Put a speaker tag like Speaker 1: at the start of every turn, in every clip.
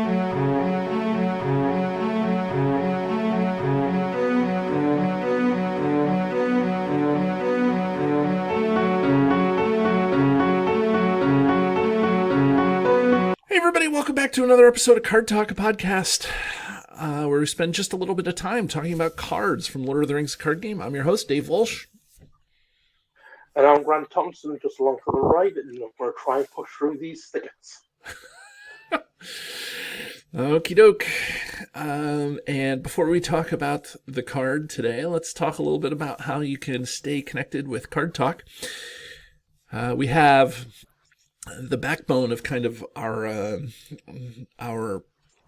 Speaker 1: Everybody, welcome back to another episode of Card Talk, a podcast where we spend just a little bit of time talking about cards from Lord of the Rings card game. I'm your host, Dave Walsh.
Speaker 2: And I'm Grant Thompson, just along for the ride, and I'm going to try and push through these thickets.
Speaker 1: Okie doke. And before we talk about the card today, let's talk a little bit about how you can stay connected with Card Talk. We have the backbone of kind of our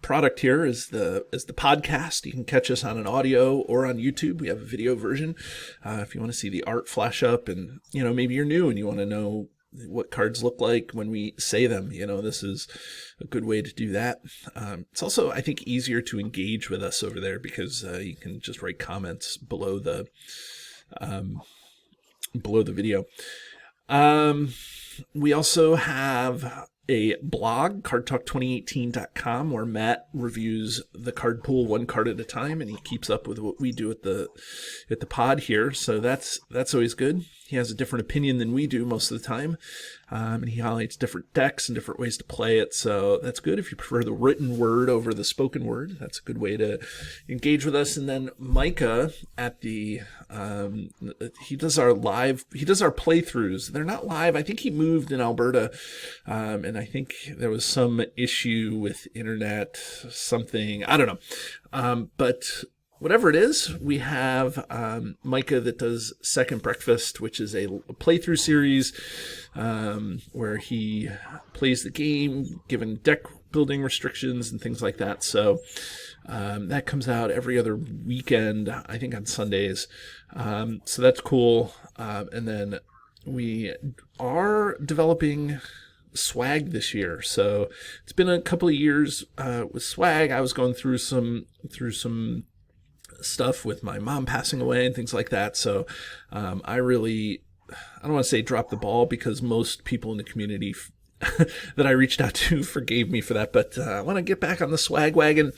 Speaker 1: product here is the podcast. You can catch us on an audio or on YouTube. We have a video version. If you want to see the art flash up, and maybe you're new and you want to know what cards look like when we say them, this is a good way to do that. It's also, I think, easier to engage with us over there because you can just write comments below the video. We also have a blog, cardtalk2018.com, where Matt reviews the card pool one card at a time, and he keeps up with what we do at the pod here. So that's always good. He has a different opinion than we do most of the time, and he highlights different decks and different ways to play it. So that's good. If you prefer the written word over the spoken word, that's a good way to engage with us. And then Micah at the he does our playthroughs. They're not live. I think he moved in Alberta, and I think there was some issue with internet, something, I don't know. But whatever it is, we have Micah that does Second Breakfast, which is a playthrough series where he plays the game, given deck building restrictions and things like that. So that comes out every other weekend, I think on Sundays. So that's cool. And then we are developing swag this year. So it's been a couple of years with swag. I was going through some stuff with my mom passing away and things like that. So I don't want to say drop the ball, because most people in the community that I reached out to forgave me for that, but I want to get back on the swag wagon.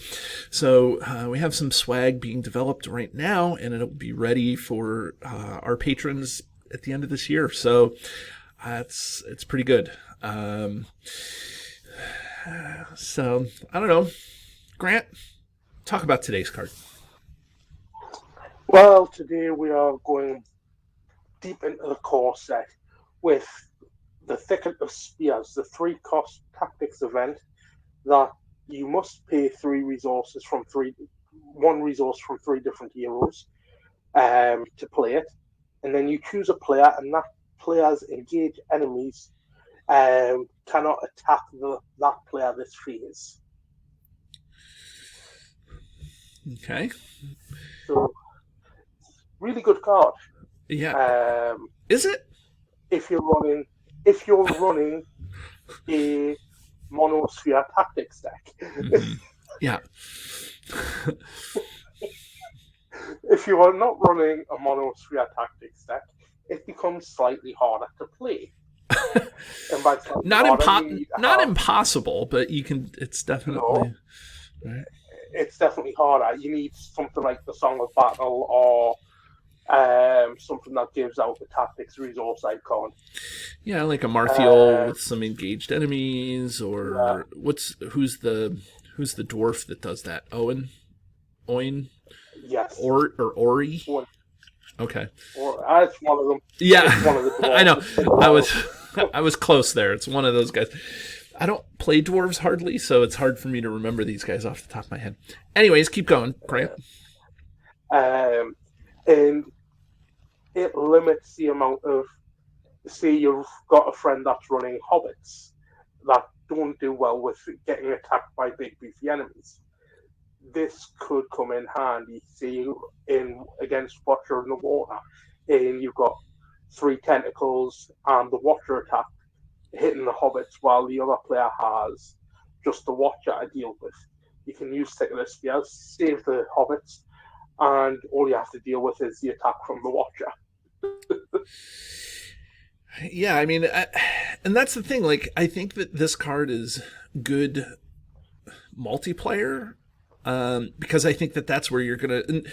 Speaker 1: So we have some swag being developed right now, and it'll be ready for our patrons at the end of this year. So it's pretty good. So I don't know, Grant, talk about today's card.
Speaker 2: Well, today we are going deep into the core set with the Thicket of Spears, the 3-cost tactics event that you must pay one resource from 3 different heroes to play it. And then you choose a player, and that player's engaged enemies cannot attack that player this phase.
Speaker 1: Okay.
Speaker 2: So, really good card.
Speaker 1: Yeah. Is it?
Speaker 2: If you're running a Monosphere Tactics deck.
Speaker 1: Mm-hmm. Yeah.
Speaker 2: If you are not running a Monosphere Tactics deck, it becomes slightly harder to play. And by
Speaker 1: not impossible, but you can. It's definitely. Right.
Speaker 2: It's definitely harder. You need something like the Song of Battle or something that gives out the tactics resource icon.
Speaker 1: Yeah, like a Marthiel with some engaged enemies, or who's the dwarf that does that? Oin?
Speaker 2: Yes.
Speaker 1: Or Ori? Okay.
Speaker 2: It's one of them.
Speaker 1: Yeah,
Speaker 2: it's one of the
Speaker 1: I know. I was close there. It's one of those guys. I don't play dwarves hardly, so it's hard for me to remember these guys off the top of my head. Anyways, keep going, Grant.
Speaker 2: And it limits the amount of, say you've got a friend that's running hobbits that don't do well with getting attacked by big beefy enemies. This could come in handy, say against Watcher in the Water, and you've got 3 tentacles and the Watcher attack hitting the hobbits while the other player has just the Watcher to deal with. You can use Thicket of Spears, save the hobbits, and all you have to deal with is the attack from the Watcher.
Speaker 1: Yeah, I mean, and that's the thing. Like, I think that this card is good multiplayer, because I think that that's where you're going to,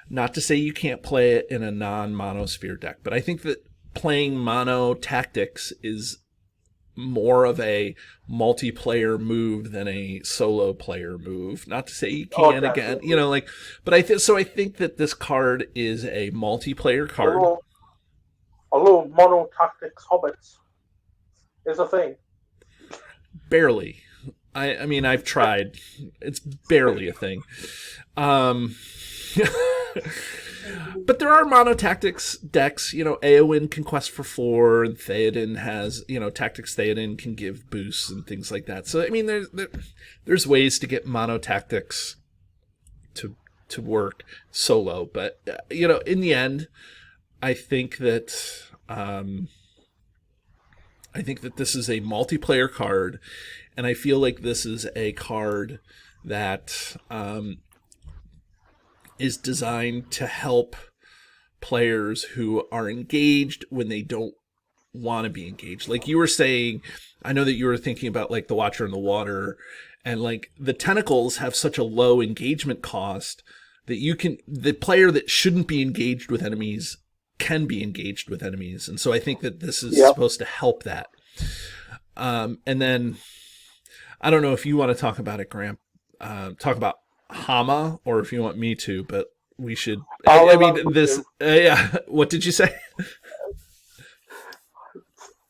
Speaker 1: not to say you can't play it in a non-monosphere deck, but I think that playing mono tactics is more of a multiplayer move than a solo player move. Not to say you can again, but I think that this card is a multiplayer card.
Speaker 2: Although mono tactics hobbits is a thing.
Speaker 1: Barely. I mean, I've tried. It's barely a thing. But there are mono-tactics decks. Eowyn can quest for 4, and Theoden has, Tactics Theoden can give boosts and things like that. So, I mean, there's ways to get mono-tactics to work solo. But, in the end, I think that this is a multiplayer card, and I feel like this is a card that is designed to help players who are engaged when they don't want to be engaged. Like you were saying, I know that you were thinking about like the Watcher in the Water, and like the tentacles have such a low engagement cost that the player that shouldn't be engaged with enemies can be engaged with enemies. And so I think that this is supposed to help that. And then I don't know if you want to talk about it, Graham, talk about Hama, or if you want me to, but we should. What did you say?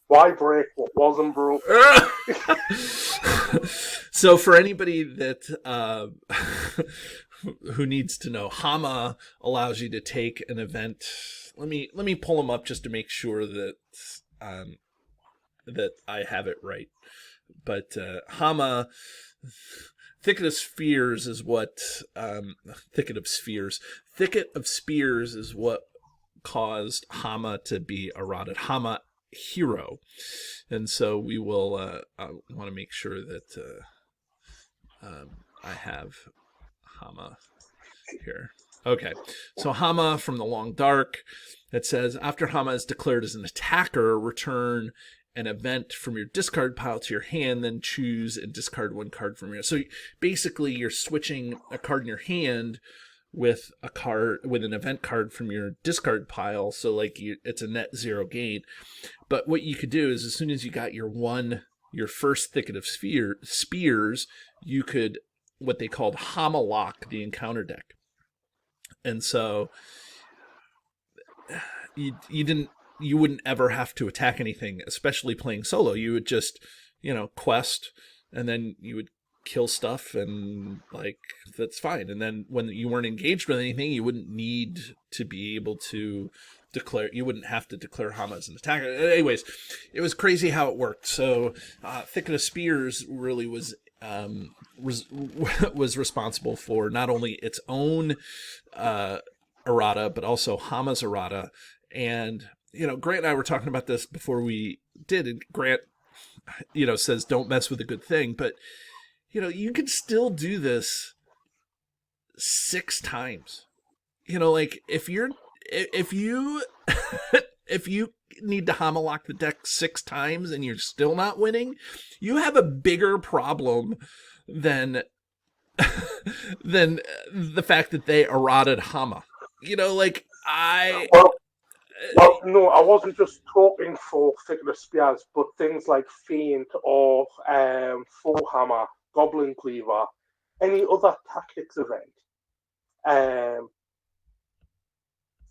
Speaker 2: Why break what wasn't broke?
Speaker 1: So for anybody that who needs to know, Hama allows you to take an event. Let me pull them up just to make sure that that I have it right. But Hama. Thicket of Spears is what Thicket of Spears is what caused Hama to be eroded. Hama hero, and so we will want to make sure that I have Hama here. Okay, so Hama from the Long Dark. It says after Hama is declared as an attacker, return an event from your discard pile to your hand, then choose and discard 1 card from your. So basically, you're switching a card in your hand with an event card from your discard pile. So like it's a net 0 gain. But what you could do is, as soon as you got your first Thicket of Spears, you could what they called Hama lock the encounter deck, and so you wouldn't ever have to attack anything, especially playing solo. You would just, quest, and then you would kill stuff, and like that's fine. And then when you weren't engaged with anything, you wouldn't need to be able to declare. You wouldn't have to declare Hama as an attacker. Anyways, it was crazy how it worked. So Thicket of Spears really was responsible for not only its own errata, but also Hama's errata. And Grant and I were talking about this before we did, and Grant, says don't mess with a good thing, but you can still do this 6 times. Like if you if you need to Hama lock the deck 6 times and you're still not winning, you have a bigger problem than the fact that they errated Hama.
Speaker 2: Well, no, I wasn't just talking for Thicket of Spears, but things like Feint or Full Hammer, Goblin Cleaver, any other tactics event.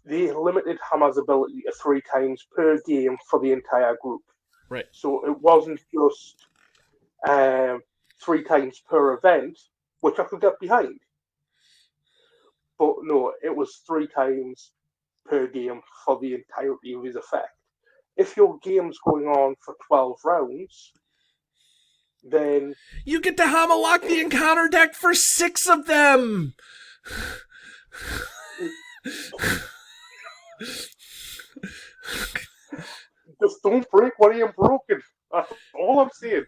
Speaker 2: They limited Hammer's ability to 3 times per game for the entire group.
Speaker 1: Right.
Speaker 2: So it wasn't just 3 times per event, which I could get behind. But no, it was 3 times per game for the entirety of his effect. If your game's going on for 12 rounds, then
Speaker 1: you get to Hama lock the encounter deck for 6 of them.
Speaker 2: Just don't break what ain't broken. That's all I'm saying.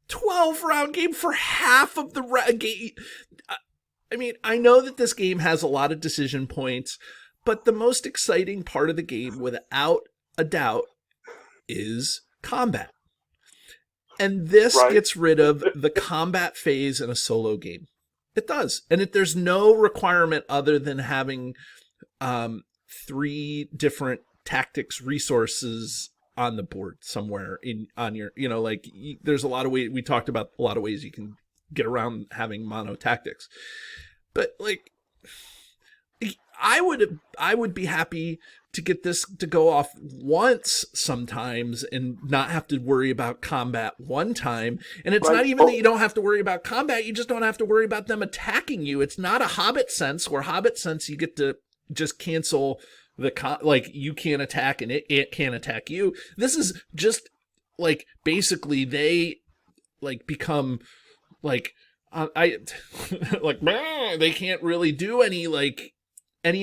Speaker 1: 12-round game for half of the game. I mean, I know that this game has a lot of decision points, but the most exciting part of the game, without a doubt, is combat. And this
Speaker 2: Right.
Speaker 1: gets rid of the combat phase in a solo game. It does. And there's no requirement other than having 3 different tactics resources on the board somewhere on your, there's a lot of ways, we talked about a lot of ways you can get around having mono tactics. But like, I would be happy to get this to go off once sometimes and not have to worry about combat one time. And it's not even that you don't have to worry about combat, you just don't have to worry about them attacking you. It's not a Hobbit sense, where Hobbit sense you get to just cancel like you can't attack and it can't attack you. This is just like basically they like become like like they can't really do any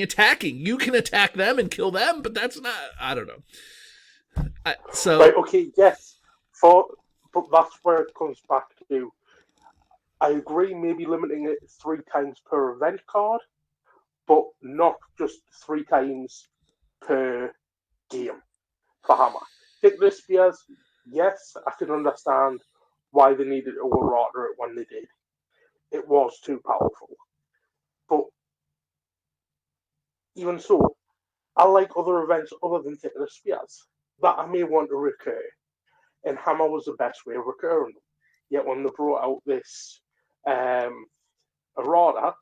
Speaker 1: attacking. You can attack them and kill them, but that's not, I don't know.
Speaker 2: Right, okay, yes. But that's where it comes back to. I agree, maybe limiting it 3 times per event card, but not just 3 times per game for Hammer. Thicket of Spears, yes, I can understand why they needed to LOTR it when they did. It was too powerful. But even so, I like other events other than Thicket of Spears that I may want to recur. And Hammer was the best way of recurring them. Yet when they brought out this errata,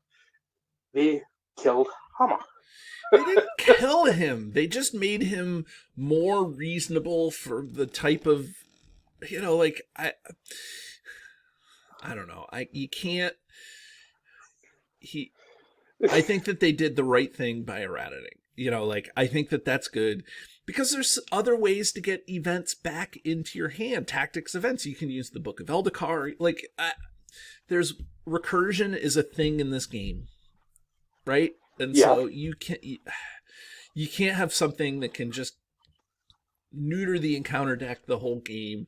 Speaker 2: they killed Hammer.
Speaker 1: They didn't kill him. They just made him more reasonable for the type of, I don't know. You can't. I think that they did the right thing by erratating. I think that that's good because there's other ways to get events back into your hand. Tactics events. You can use the Book of Eldakar. There's recursion is a thing in this game, right? And so you can't have something that can just neuter the encounter deck the whole game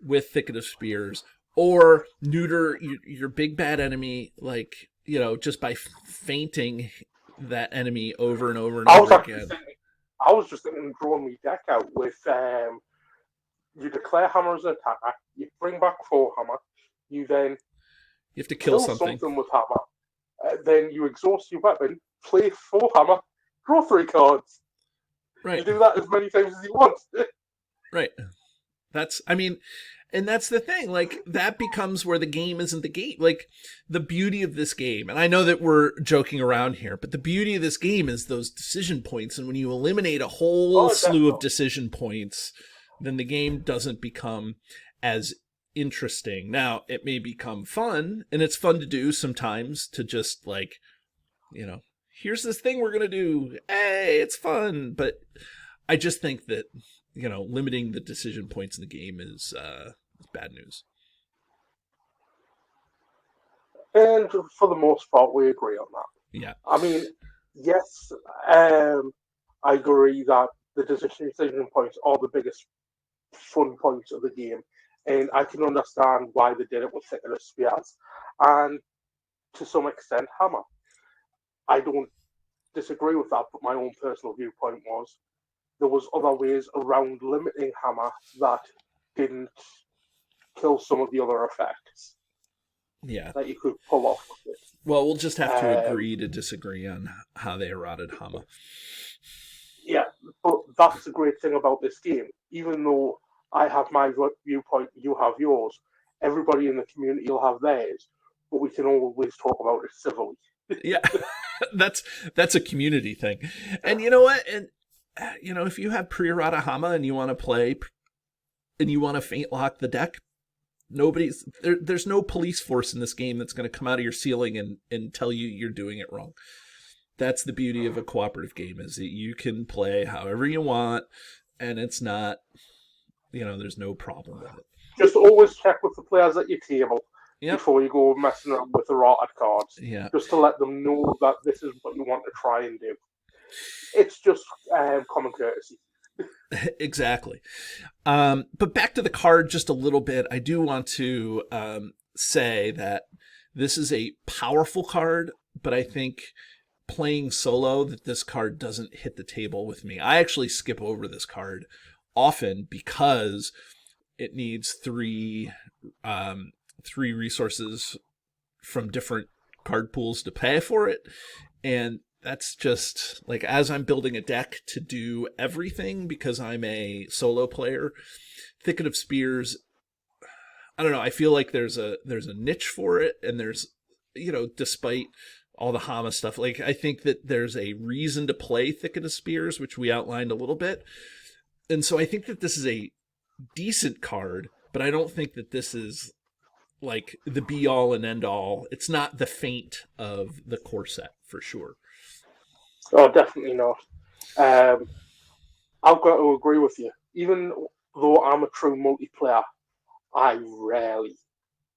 Speaker 1: with Thicket of Spears, or neuter your big bad enemy, just by fainting that enemy over and over and over again.
Speaker 2: I was just thinking drawing my deck out with you declare Hammer as an attacker, you bring back 4 Hammer, you
Speaker 1: have to kill something
Speaker 2: with Hammer, then you exhaust your weapon, play 4 Hammer, draw 3 cards.
Speaker 1: Right.
Speaker 2: You do that as many times as you want.
Speaker 1: Right. And that's the thing, that becomes where the game isn't the game. The beauty of this game, and I know that we're joking around here, but the beauty of this game is those decision points. And when you eliminate a whole slew of decision points, then the game doesn't become as interesting. Now, it may become fun, and it's fun to do sometimes to just here's this thing we're going to do. Hey, it's fun. But I just think that, limiting the decision points in the game is bad news.
Speaker 2: And for the most part, we agree on that.
Speaker 1: Yeah.
Speaker 2: I mean, yes, I agree that the decision points are the biggest fun points of the game. And I can understand why they did it with Thicket of Spears. And to some extent, Hammer. I don't disagree with that, but my own personal viewpoint was there was other ways around limiting Hammer that didn't kill some of the other effects.
Speaker 1: Yeah.
Speaker 2: That you could pull off with it.
Speaker 1: Well, we'll just have to agree to disagree on how they eroded Hammer.
Speaker 2: Yeah, but that's the great thing about this game. Even though I have my viewpoint, you have yours, everybody in the community will have theirs, but we can always talk about it civilly.
Speaker 1: Yeah, that's a community thing. And you know what? And if you have pre-errata Hammer and you want to play and you want to faint lock the deck, there's no police force in this game that's going to come out of your ceiling and tell you you're doing it wrong. That's the beauty of a cooperative game, is that you can play however you want, and it's not, there's no problem with it.
Speaker 2: Just always check with the players at your table before you go messing around with the rotted cards.
Speaker 1: Yeah.
Speaker 2: Just to let them know that this is what you want to try and do. It's just common courtesy.
Speaker 1: Exactly. But back to the card just a little bit, I do want to say that this is a powerful card, but I think playing solo, that this card doesn't hit the table with me. I actually skip over this card often because it needs three resources from different card pools to pay for it. And that's just like, as I'm building a deck to do everything, because I'm a solo player, Thicket of Spears, I don't know, I feel like there's a niche for it, and there's, despite all the Hama stuff, like, I think that there's a reason to play Thicket of Spears, which we outlined a little bit. And so I think that this is a decent card, but I don't think that this is like the be all and end all. It's not the Feint of the core set for sure.
Speaker 2: Oh, definitely not. Um, I've got to agree with you. Even though I'm a true multiplayer, I rarely,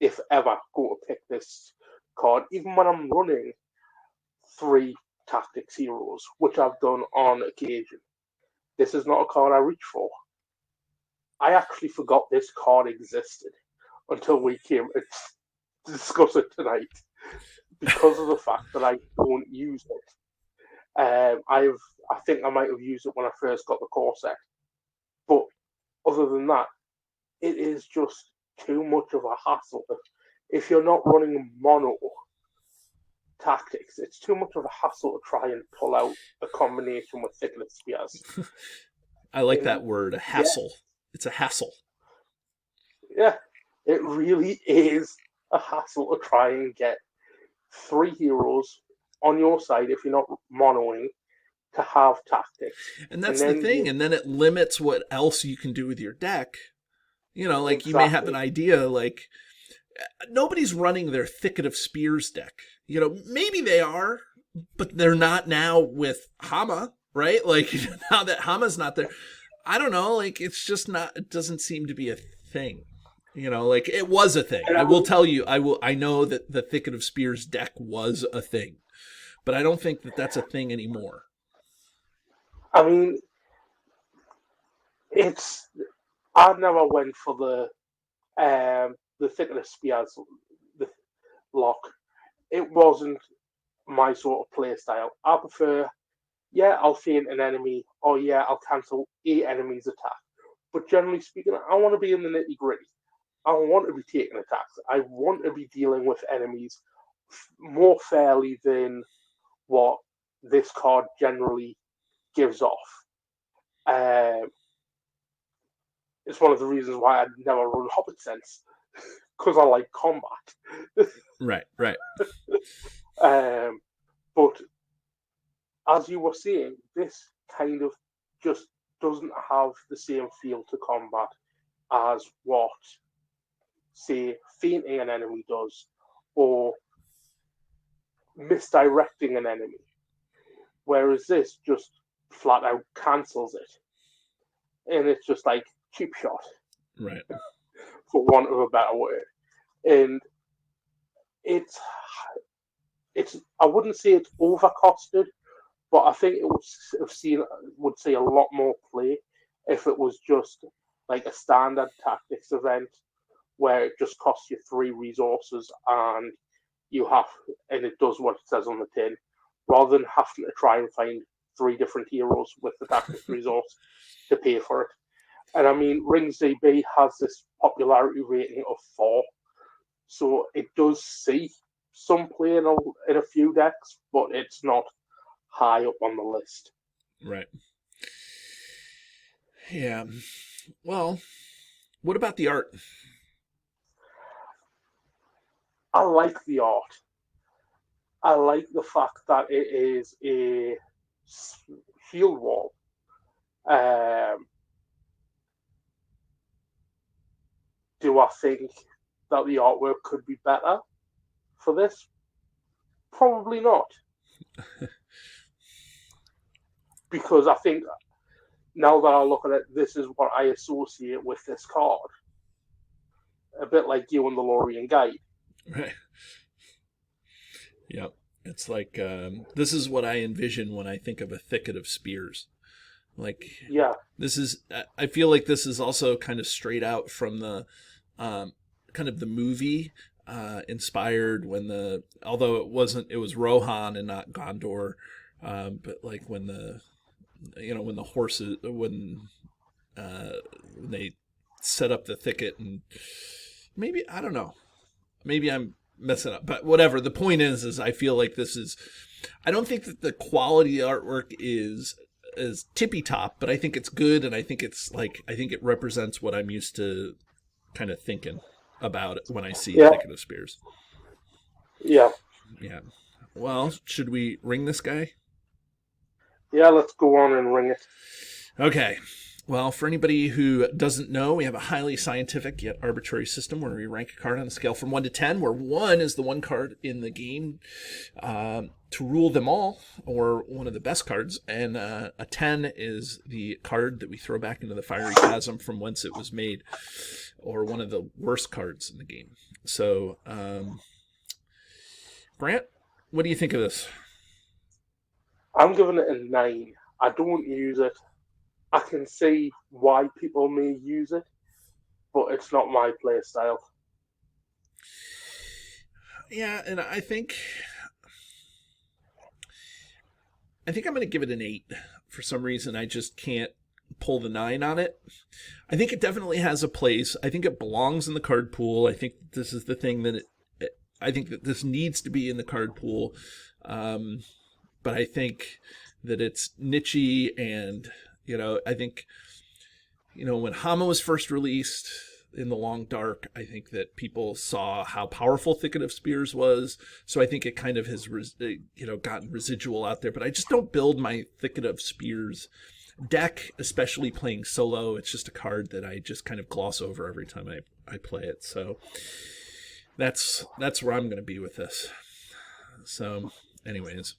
Speaker 2: if ever, go to pick this card. Even when I'm running 3 tactics heroes, which I've done on occasion, this is not a card I reach for. I actually forgot this card existed until we came to discuss it tonight, because of the fact that I don't use it. I think I might have used it when I first got the core set, but other than that, it is just too much of a hassle. If you're not running mono tactics, it's too much of a hassle to try and pull out a combination with Thicket of Spears.
Speaker 1: I like that word, hassle. Yeah. It's a hassle.
Speaker 2: Yeah, it really is a hassle to try and get 3 heroes on your side if you're not monoing to have tactics.
Speaker 1: And that's the thing. And then it limits what else you can do with your deck. Like, exactly. You may have an idea, like, nobody's running their Thicket of Spears deck. Maybe they are, but they're not now with Hama, right? Like, now that Hama's not there, I don't know, like, it's just not, it doesn't seem to be a thing. Like, it was a thing. I will tell you, I know that the Thicket of Spears deck was a thing, but I don't think that that's a thing anymore.
Speaker 2: I mean, I never went for the Thicket of Spears the lock. It wasn't my sort of play style. I prefer, I'll feint an enemy, or I'll cancel a enemy's attack. But generally speaking, I want to be in the nitty gritty. I want to be taking attacks. I want to be dealing with enemies more fairly than what this card generally gives off. It's one of the reasons why I never run Hobbit Sense, because I like combat.
Speaker 1: Right.
Speaker 2: But as you were saying, this kind of just doesn't have the same feel to combat as what, say, feinting an enemy does, or misdirecting an enemy. Whereas this just flat out cancels it. And it's just like cheap shot.
Speaker 1: Right.
Speaker 2: For want of a better word. And it's I wouldn't say it's overcosted, but I think it would see a lot more play if it was just like a standard tactics event where it just costs you 3 resources and it does what it says on the tin, rather than having to try and find 3 different heroes with the tactics resource to pay for it. And I mean, Rings DB has this popularity rating of 4, so it does see some play in a few decks, but it's not high up on the list.
Speaker 1: Right. Yeah. Well, what about the art?
Speaker 2: I like the art. I like the fact that it is a shield wall. Do I think that the artwork could be better for this? Probably not. Because I think now that I look at it, this is what I associate with this card. A bit like you and the Lorien Guide.
Speaker 1: Right. Yep. It's like, this is what I envision when I think of a Thicket of Spears. Like,
Speaker 2: yeah,
Speaker 1: I feel like this is also kind of straight out from the, kind of the movie, inspired although it was Rohan and not Gondor, but like when the horses, when they set up the thicket, and maybe, I don't know, maybe I'm messing up, but whatever. The point is I feel like I don't think that the quality of the artwork is tippy top, but I think it's good, and I think it represents what I'm used to kind of thinking about it when I see Thicket of Spears.
Speaker 2: Yeah.
Speaker 1: Yeah. Well, should we ring this guy?
Speaker 2: Yeah, let's go on and ring it.
Speaker 1: Okay. Well, for anybody who doesn't know, we have a highly scientific yet arbitrary system where we rank a card on a scale from 1 to 10, where 1 is the one card in the game to rule them all, or one of the best cards, and a 10 is the card that we throw back into the fiery chasm from whence it was made, or one of the worst cards in the game. So, Grant, what do you think of this?
Speaker 2: I'm giving it a 9. I don't use it. I can see why people may use it, but it's not my play style.
Speaker 1: Yeah, and I think I'm going to give it an 8. For some reason, I just can't pull the 9 on it. I think it definitely has a place. I think it belongs in the card pool. I think this is the thing that I think that this needs to be in the card pool. But I think that it's niche-y, and I think, when Hama was first released in the Long Dark, I think that people saw how powerful Thicket of Spears was. So I think it kind of has, gotten residual out there. But I just don't build my Thicket of Spears deck, especially playing solo. It's just a card that I just kind of gloss over every time I play it. So that's where I'm going to be with this. So anyways,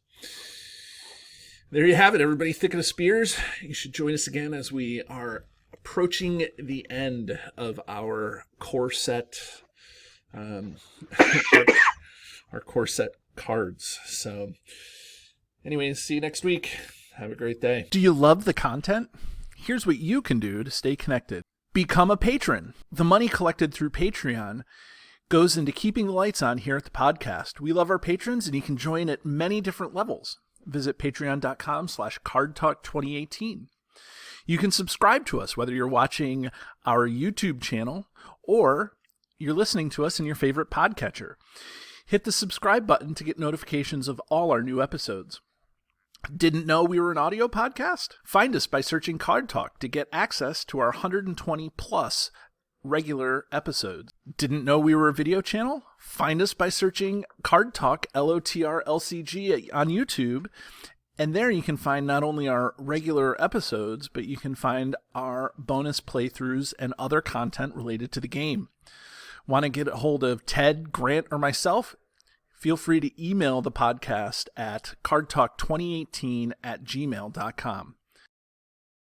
Speaker 1: there you have it, everybody. Thicket of Spears. You should join us again as we are approaching the end of our core set, our core set cards. So anyways, see you next week. Have a great day.
Speaker 3: Do you love the content? Here's what you can do to stay connected. Become a patron. The money collected through Patreon goes into keeping the lights on here at the podcast. We love our patrons, and you can join at many different levels. Visit patreon.com/cardtalk2018. You can subscribe to us, whether you're watching our YouTube channel or you're listening to us in your favorite podcatcher. Hit the subscribe button to get notifications of all our new episodes. Didn't know we were an audio podcast? Find us by searching Card Talk to get access to our 120 plus regular episodes. Didn't know we were a video channel? Find us by searching Card Talk LOTR LCG on YouTube, and there you can find not only our regular episodes, but you can find our bonus playthroughs and other content related to the game. Want to get a hold of Ted, Grant, or myself? Feel free to email the podcast at cardtalk2018@gmail.com.